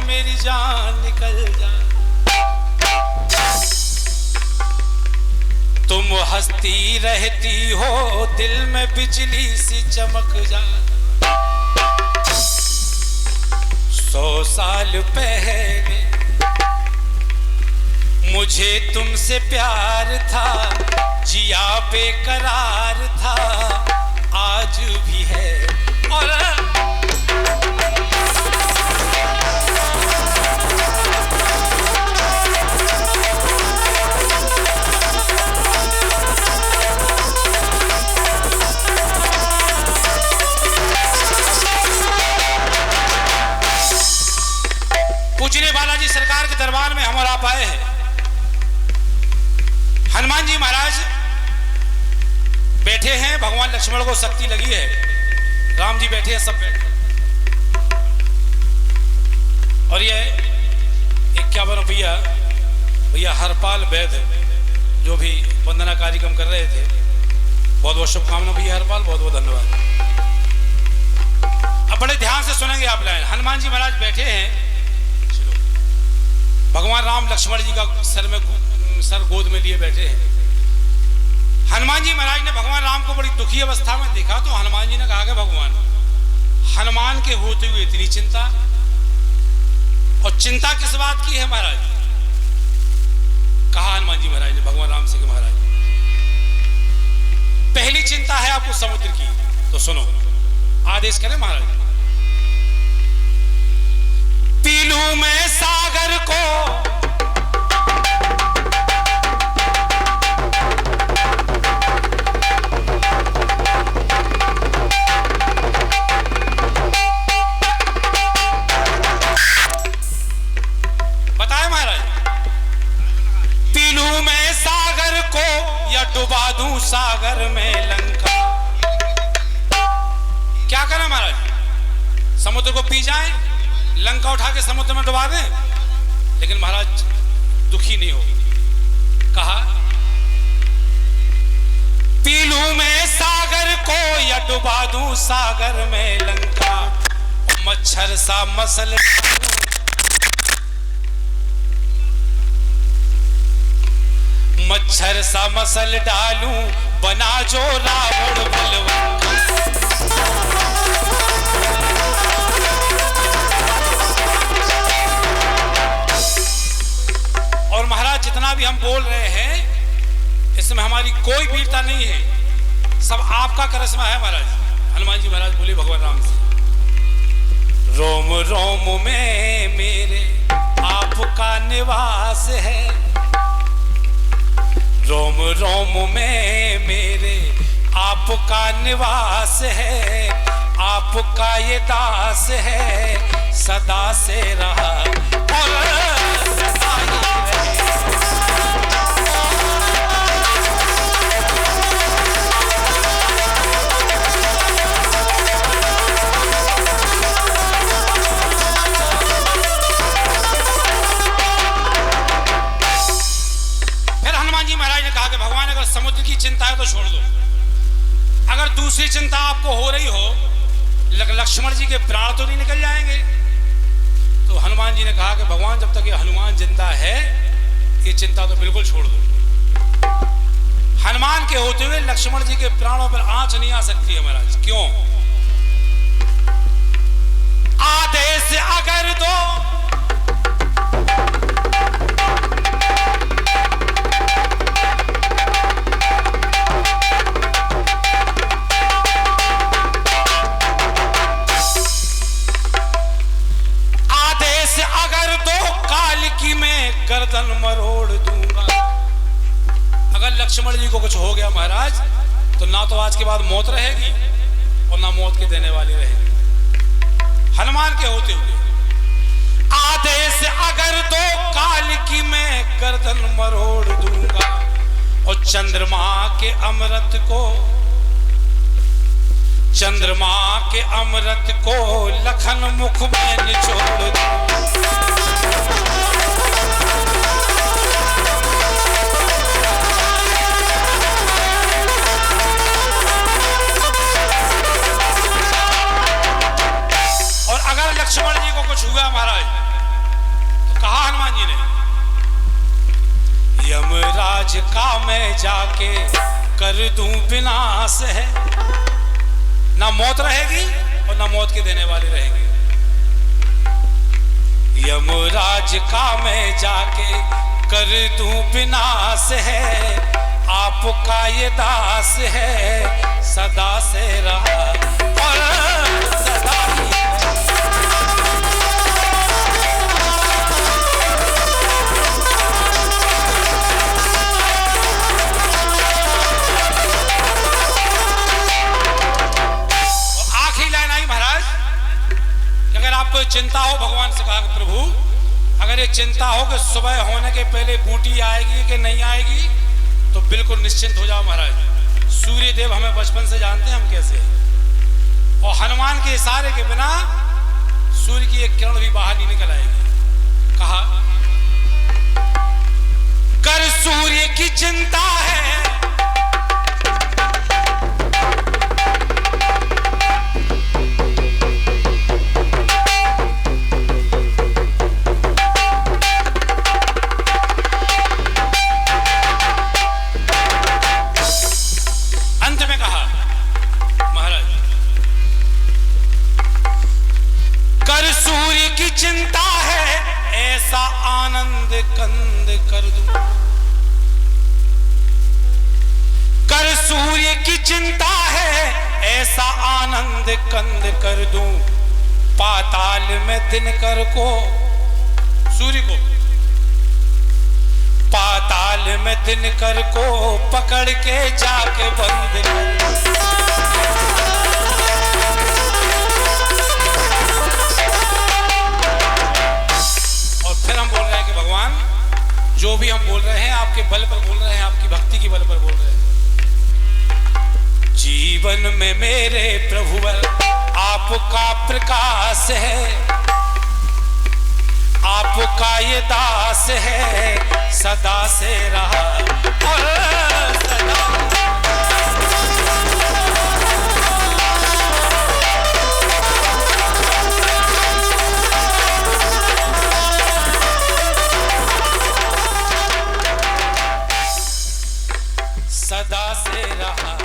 ना मेरी जान निकल जाए। तुम हंसती रहती हो दिल में बिजली सी चमक जाए। 100 साल पहले मुझे तुमसे प्यार था, जिया बेकरार था, आज भी है। और पूजनीय बालाजी सरकार के दरबार में हम और आप आए हैं। हनुमान जी महाराज बैठे हैं, भगवान लक्ष्मण को शक्ति लगी है, राम जी बैठे हैं, सब बैठे। और ये 51 रुपया भैया हरपाल वैद्य जो भी वंदना कार्यक्रम कर रहे थे, बहुत बहुत शुभकामना भैया हरपाल, बहुत बहुत धन्यवाद। अब बड़े ध्यान से सुनेंगे आप लाइन। हनुमान जी महाराज बैठे हैं, भगवान राम लक्ष्मण जी का सर गोद में लिए बैठे हैं। हनुमान जी महाराज ने भगवान राम को बड़ी दुखी अवस्था में देखा, तो हनुमान जी ने कहा कि भगवान, हनुमान के होते हुए इतनी चिंता, और चिंता किस बात की है महाराज? कहा हनुमान जी महाराज ने भगवान राम से कि महाराज पहली चिंता है आपको समुद्र की, तो सुनो, आदेश करें महाराज। पी लूं मैं सागर को, बताए महाराज, पी लूं मैं सागर को या डुबा दूं सागर में लंका। क्या करें महाराज? समुद्र को पी जाएं, लंका उठा के समुद्र में डुबा दें? लेकिन महाराज दुखी नहीं हो, कहा पी लूं मैं सागर को या डुबा दूं सागर में लंका, मच्छर सा मसल मच्छर सा मसल डालूं, बना जो रावण बलवंत। और महाराज जितना भी हम बोल रहे हैं इसमें हमारी कोई वीरता नहीं है, सब आपका करिश्मा है महाराज। हनुमान जी महाराज बोले भगवान राम से, रोम रोम में मेरे आपका निवास है, रोम रोम में मेरे आपका निवास है, आपका ये दास है, सदा से रहा और सदा ही रहे। भगवान अगर समुद्र की चिंता है तो छोड़ दो, अगर दूसरी चिंता आपको हो रही हो, लक्ष्मण जी के प्राण तो नहीं निकल जाएंगे? तो हनुमान जी ने कहा कि भगवान जब तक ये हनुमान जिंदा है ये चिंता तो बिल्कुल छोड़ दो। हनुमान के होते हुए लक्ष्मण जी के प्राणों पर आंच नहीं आ सकती है महाराज। क्यों? आदेश अगर दो गर्दन मरोड़ दूंगा। अगर लक्ष्मण जी को कुछ हो गया महाराज तो ना तो आज के बाद मौत रहेगी और ना मौत के देने वाली रहेगी। हनुमान के होते हुए आदेश अगर दो काल की मैं गर्दन मरोड़ दूंगा, और चंद्रमा के अमृत को लखन मुख में निचोड़ दूंगा। लक्ष्मण जी को कुछ हुआ महाराज यमराज का मैं जाके कर दूं विनाश है। ना मौत रहेगी और ना मौत के देने वाले रहेंगे। यमराज का मैं जाके कर दूं विनाश है, आपका ये दास है सदा से रहा और सदा ही आपको चिंता हो, भगवान से कहा प्रभु अगर ये चिंता हो कि सुबह होने के पहले बूटी आएगी कि नहीं आएगी तो बिल्कुल निश्चिंत हो जाओ महाराज। सूर्य देव हमें बचपन से जानते हैं हम कैसे हैं, और हनुमान के इशारे के बिना सूर्य की एक किरण भी बाहर नहीं निकल आएगी। कहा कर सूर्य की चिंता है, चिंता है ऐसा आनंद कंद कर दूं। कर सूर्य की चिंता है ऐसा आनंद कंद कर दूं। पाताल में दिनकर को, सूर्य को पाताल में दिनकर को पकड़ के जाके बंद कर। जो भी हम बोल रहे हैं आपके बल पर बोल रहे हैं, आपकी भक्ति की बल पर बोल रहे हैं। जीवन में मेरे प्रभुवर आपका प्रकाश है, आपका ये दास है सदा से रहा और सदा। सदा से रहा